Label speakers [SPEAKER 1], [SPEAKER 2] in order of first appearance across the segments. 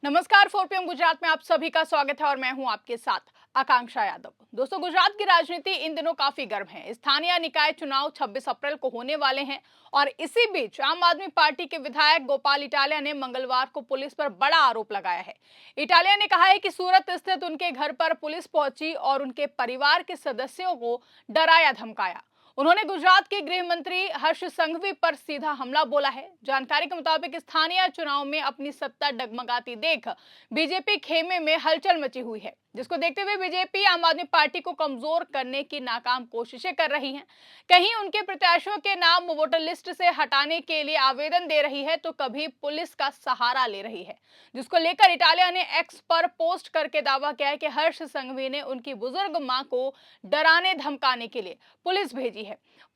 [SPEAKER 1] नमस्कार, 4 पीएम गुजरात में आप सभी का स्वागत है और मैं हूं आपके साथ आकांक्षा यादव। दोस्तों, गुजरात की राजनीति इन दिनों काफी गर्म है। स्थानीय निकाय चुनाव 26 अप्रैल को होने वाले हैं और इसी बीच आम आदमी पार्टी के विधायक गोपाल इटालिया ने मंगलवार को पुलिस पर बड़ा आरोप लगाया है। इटालिया ने कहा है कि सूरत स्थित उनके घर पर पुलिस पहुंची और उनके परिवार के सदस्यों को डराया धमकाया। उन्होंने गुजरात के गृह मंत्री हर्ष संघवी पर सीधा हमला बोला है। जानकारी के मुताबिक स्थानीय चुनाव में अपनी सत्ता डगमगाती देख बीजेपी खेमे में हलचल मची हुई है, जिसको देखते हुए बीजेपी आम आदमी पार्टी को कमजोर करने की नाकाम कोशिशें कर रही है। कहीं उनके प्रत्याशियों के नाम वोटर लिस्ट से हटाने के लिए आवेदन दे रही है तो कभी पुलिस का सहारा ले रही है, जिसको लेकर इटालिया ने एक्स पर पोस्ट करके दावा किया है कि हर्ष संघवी ने उनकी बुजुर्ग मां को डराने धमकाने के लिए पुलिस भेजी है।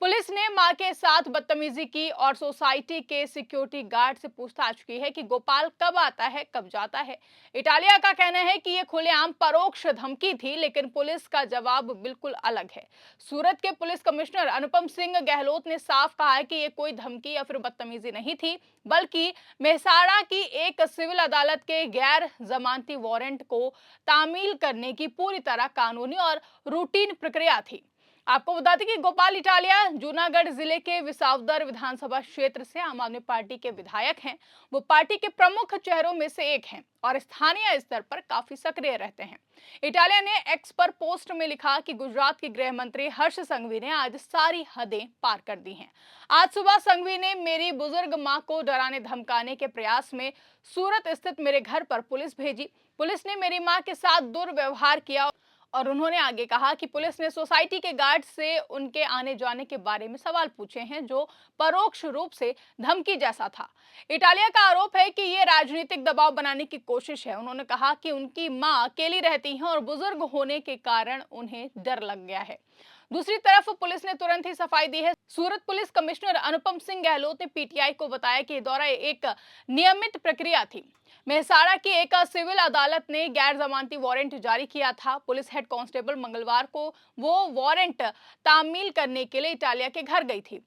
[SPEAKER 1] पुलिस ने मां के साथ बदतमीजी की और सोसाइटी के सिक्योरिटी गार्ड से पूछताछ की है कि गोपाल कब आता है कब जाता है। इटालिया का कहना है कि यह खुलेआम परोक्ष धमकी थी, लेकिन पुलिस का जवाब बिल्कुल अलग है। सूरत के पुलिस कमिश्नर अनुपम सिंह गहलोत ने साफ कहा है कि यह कोई धमकी या फिर बदतमीजी नहीं थी, बल्कि मेहसाणा की एक सिविल अदालत के गैर जमानती वारंट को तामील करने की पूरी तरह कानूनी और रूटीन प्रक्रिया थी। आपको बता दें कि गोपाल इटालिया जूनागढ़ जिले के विसावदर विधानसभा क्षेत्र से आम आदमी पार्टी के विधायक हैं। वो पार्टी के प्रमुख चेहरों में से एक हैं और स्थानीय स्तर पर काफी सक्रिय रहते हैं। इटालिया ने एक्स पर पोस्ट में लिखा कि गुजरात के गृह मंत्री हर्ष संघवी ने आज सारी हदें पार कर दी हैं। आज सुबह संघवी ने मेरी बुजुर्ग मां को डराने धमकाने के प्रयास में सूरत स्थित मेरे घर पर पुलिस भेजी। पुलिस ने मेरी मां के साथ दुर्व्यवहार किया और उन्होंने आगे कहा कि पुलिस ने सोसाइटी के गार्ड से उनके आने जाने के बारे में सवाल पूछे हैं, जो परोक्ष रूप से धमकी जैसा था। इटालिया का आरोप है कि ये राजनीतिक दबाव बनाने की कोशिश है। उन्होंने कहा कि उनकी मां अकेली रहती हैं और बुजुर्ग होने के कारण उन्हें डर लग गया है। दूसरी तरफ पुलिस ने तुरंत ही सफाई दी है। सूरत पुलिस कमिश्नर अनुपम सिंह गहलोत ने पीटीआई को बताया कि दौरा एक नियमित प्रक्रिया थी। मेहसाणा की एक सिविल अदालत ने गैर जमानती वारंट जारी किया था। पुलिस हेड कांस्टेबल मंगलवार को वो वारंट तामील करने के लिए इटालिया के घर गई थी।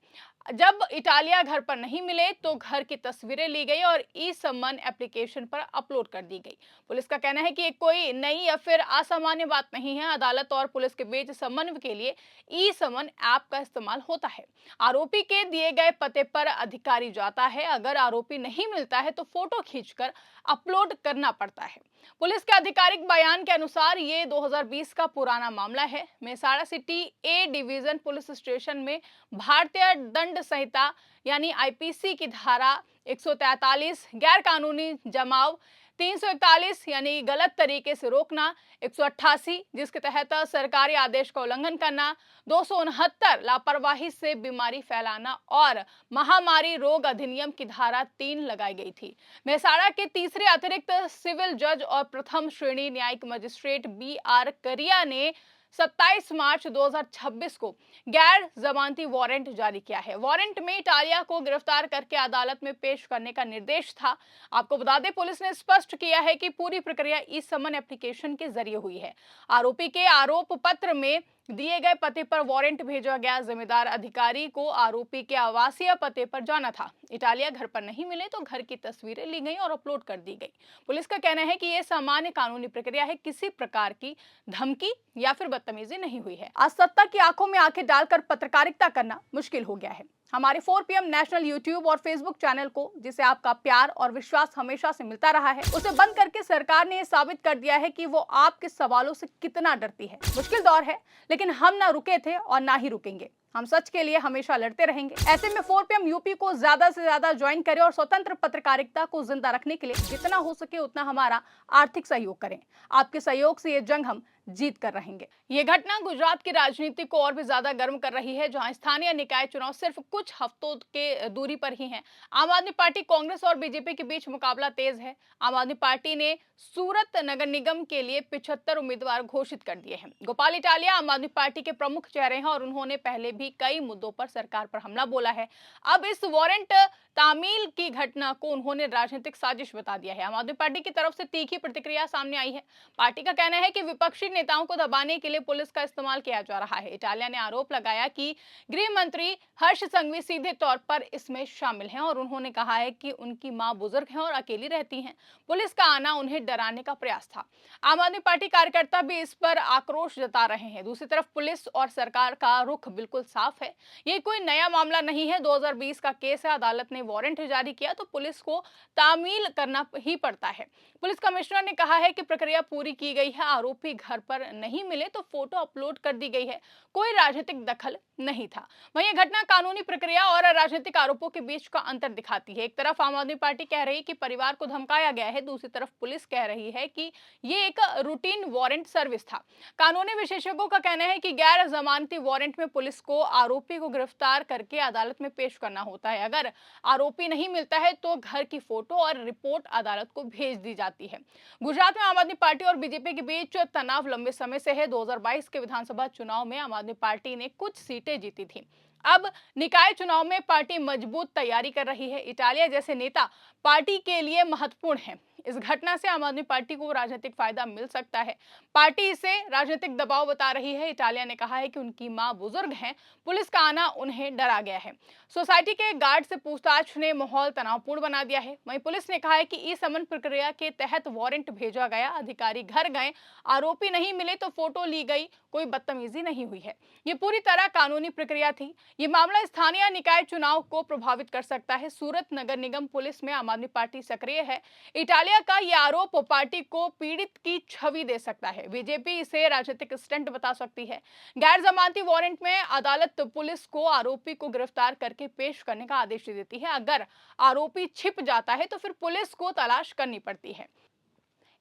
[SPEAKER 1] जब इटालिया घर पर नहीं मिले तो घर की तस्वीरें ली गई और ई समन एप्लीकेशन पर अपलोड कर दी गई। पुलिस का कहना है कि ये कोई नई या फिर असामान्य बात नहीं है। अदालत और पुलिस के बीच समन्वय के लिए ई समन ऐप का इस्तेमाल होता है। आरोपी के दिए गए पते पर अधिकारी जाता है। अगर आरोपी नहीं मिलता है तो फोटो खींचकर अपलोड करना पड़ता है। पुलिस के आधिकारिक बयान के अनुसार ये 2020 का पुराना मामला है। Mehsana city A division police station में भारतीय दंड संहिता यानी आईपीसी की धारा 143 गैर कानूनी जमाव, 341 यानी गलत तरीके से रोकना, 188 जिसके तहत सरकारी आदेश का उल्लंघन करना, 269 लापरवाही से बीमारी फैलाना और महामारी रोग अधिनियम की धारा 3 लगाई गई थी। मेहसाणा के तीसरे अतिरिक्त सिविल जज और प्रथम श्रेणी न्यायिक मजिस्ट्रेट BR करिया ने 27 मार्च 2026 को गैर जमानती वारंट जारी किया है। वारंट में इटालिया को गिरफ्तार करके अदालत में पेश करने का निर्देश था। आपको बता दें, पुलिस ने स्पष्ट किया है कि पूरी प्रक्रिया ई समन एप्लीकेशन के जरिए हुई है। आरोपी के आरोप पत्र में दिए गए पते पर वारंट भेजा गया। जिम्मेदार अधिकारी को आरोपी के आवासीय पते पर जाना था। इटालिया घर पर नहीं मिले तो घर की तस्वीरें ली गई और अपलोड कर दी गई। पुलिस का कहना है कि यह सामान्य कानूनी प्रक्रिया है, किसी प्रकार की धमकी या फिर बदतमीजी नहीं हुई है। आज सत्ता की आंखों में आंखें डालकर पत्रकारिता करना मुश्किल हो गया है। हमारे 4 पीएम नेशनल यूट्यूब और फेसबुक चैनल को, जिसे आपका प्यार और विश्वास हमेशा से मिलता रहा है, उसे बंद करके सरकार ने यह साबित कर दिया है कि वो आपके सवालों से कितना डरती है। मुश्किल दौर है, लेकिन हम ना रुके थे और ना ही रुकेंगे। हम सच के लिए हमेशा लड़ते रहेंगे। ऐसे में 4 पीएम यूपी को ज्यादा से ज्यादा ज्वाइन करें और स्वतंत्र पत्रकारिता को जिंदा रखने के लिए जितना हो सके उतना हमारा आर्थिक सहयोग करें। आपके सहयोग से ये जंग हम जीत कर रहेंगे। ये घटना गुजरात की राजनीति को और भी ज्यादा गर्म कर रही है, जहां स्थानीय निकाय चुनाव सिर्फ कुछ हफ्तों के दूरी पर ही हैं। आम आदमी पार्टी, कांग्रेस और बीजेपी के बीच मुकाबला तेज है। आम आदमी पार्टी ने सूरत नगर निगम के लिए 75 उम्मीदवार घोषित कर दिए हैं। गोपाल इटालिया आम आदमी पार्टी के प्रमुख चेहरे हैं और उन्होंने पहले भी कई मुद्दों पर सरकार पर हमला बोला है। अब इस वारंट तामील की घटना को उन्होंने राजनीतिक साजिश बता दिया है। आम आदमी पार्टी की तरफ से तीखी प्रतिक्रिया सामने आई है। पार्टी का कहना है कि विपक्षी नेताओं को दबाने के लिए पुलिस का इस्तेमाल किया जा रहा है। इटालिया ने आरोप लगाया कि गृह मंत्री हर्ष संघवी सीधे तौर पर इसमें शामिल हैं और उन्होंने कहा है कि उनकी मां बुजुर्ग हैं और अकेली रहती हैं। पुलिस का आना उन्हें डराने का प्रयास था। आम आदमी पार्टी कार्यकर्ता भी इस पर आक्रोश जता रहे हैं। दूसरी तरफ पुलिस और सरकार का रुख बिल्कुल साफ है। ये कोई नया मामला नहीं है। 2020 का केस है। अदालत ने वारंट जारी किया तो पुलिस को तामील करना ही पड़ता है। पुलिस कमिश्नर ने कहा है कि प्रक्रिया पूरी की गई है। आरोपी घर पर नहीं मिले तो फोटो अपलोड कर दी गई है। कोई राजनीतिक दखल नहीं था। वहीं यह घटना कानूनी प्रक्रिया और राजनीतिक आरोपों के बीच का अंतर दिखाती है। एक तरफ आम आदमी पार्टी कह रही है कि परिवार को धमकाया गया है, दूसरी तरफ पुलिस कह रही है कि ये एक रूटीन वारंट सर्विस था। कानूनी विशेषज्ञों का कहना है कि गैर जमानती वारंट में पुलिस को आरोपी को गिरफ्तार करके अदालत में पेश करना होता है। अगर आरोपी नहीं मिलता है तो घर की फोटो और रिपोर्ट अदालत को भेज दी जाती है। गुजरात में आम आदमी पार्टी और बीजेपी के बीच तनाव लंबे समय से है। 2022 के विधानसभा चुनाव में आम आदमी पार्टी ने कुछ सीटें जीती थी। अब निकाय चुनाव में पार्टी मजबूत तैयारी कर रही है। इटालिया जैसे नेता पार्टी के लिए महत्वपूर्ण हैं। इस घटना से आम आदमी पार्टी को राजनीतिक फायदा मिल सकता है। पार्टी इसे राजनीतिक दबाव बता रही है। इटालिया ने कहा है कि उनकी मां बुजुर्ग हैं, पुलिस का आना उन्हें डरा गया है। सोसाइटी के गार्ड से पूछताछ ने माहौल तनावपूर्ण बना दिया है। वहीं पुलिस ने कहा है कि ई समन प्रक्रिया के तहत वारंट भेजा गया, अधिकारी घर गए, आरोपी नहीं मिले तो फोटो ली गई, कोई बदतमीजी नहीं हुई है। ये पूरी तरह कानूनी प्रक्रिया थी। ये मामला स्थानीय निकाय चुनाव को प्रभावित कर सकता है। सूरत नगर निगम पुलिस में आम आदमी पार्टी सक्रिय है। इटालिया का यह आरोप पार्टी को पीड़ित की छवि दे सकता है। बीजेपी इसे राजनीतिक स्टंट बता सकती है। गैर जमानती वारंट में अदालत पुलिस को आरोपी को गिरफ्तार करके पेश करने का आदेश देती है। अगर आरोपी छिप जाता है तो फिर पुलिस को तलाश करनी पड़ती है।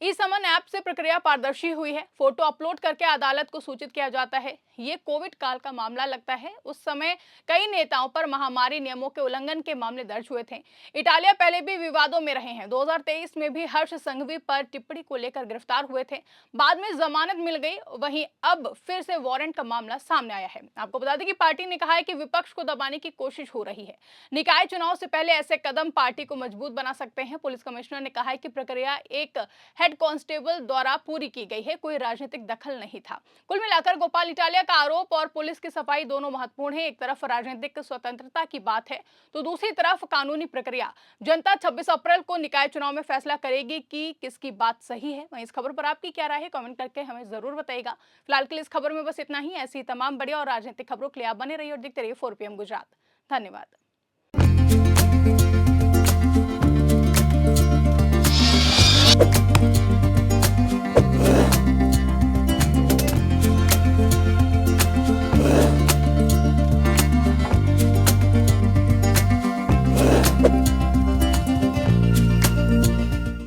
[SPEAKER 1] ई समन ऐप से प्रक्रिया पारदर्शी हुई है। फोटो अपलोड करके अदालत को सूचित किया जाता है। ये कोविड काल का मामला लगता है। उस समय कई नेताओं पर महामारी नियमों के उल्लंघन के मामले दर्ज हुए थे। इटालिया पहले भी विवादों में रहे हैं। 2023 में भी हर्ष संघवी पर टिप्पणी को लेकर गिरफ्तार हुए थे। बाद में जमानत मिल गई। वहीं अब फिर से वारंट का मामला सामने आया है। आपको बता दें कि पार्टी ने कहा है कि विपक्ष को दबाने की कोशिश हो रही है। निकाय चुनाव से पहले ऐसे कदम पार्टी को मजबूत बना सकते हैं। पुलिस कमिश्नर ने कहा है कि प्रक्रिया एक हेड कांस्टेबल द्वारा पूरी की गई है, कोई राजनीतिक दखल नहीं था। कुल मिलाकर गोपाल इटालिया का आरोप और पुलिस की सफाई दोनों महत्वपूर्ण है। एक तरफ राजनीतिक स्वतंत्रता की बात है तो दूसरी तरफ कानूनी प्रक्रिया। जनता 26 अप्रैल को निकाय चुनाव में फैसला करेगी कि किसकी बात सही है। वहीं इस खबर पर आपकी क्या राय है, कमेंट करके हमें जरूर बताइएगा। फिलहाल के लिए इस खबर में बस इतना ही। ऐसी तमाम बड़ी और राजनीतिक खबरों के लिए आप बने रहिए और देखते रहिए 4PM गुजरात। धन्यवाद।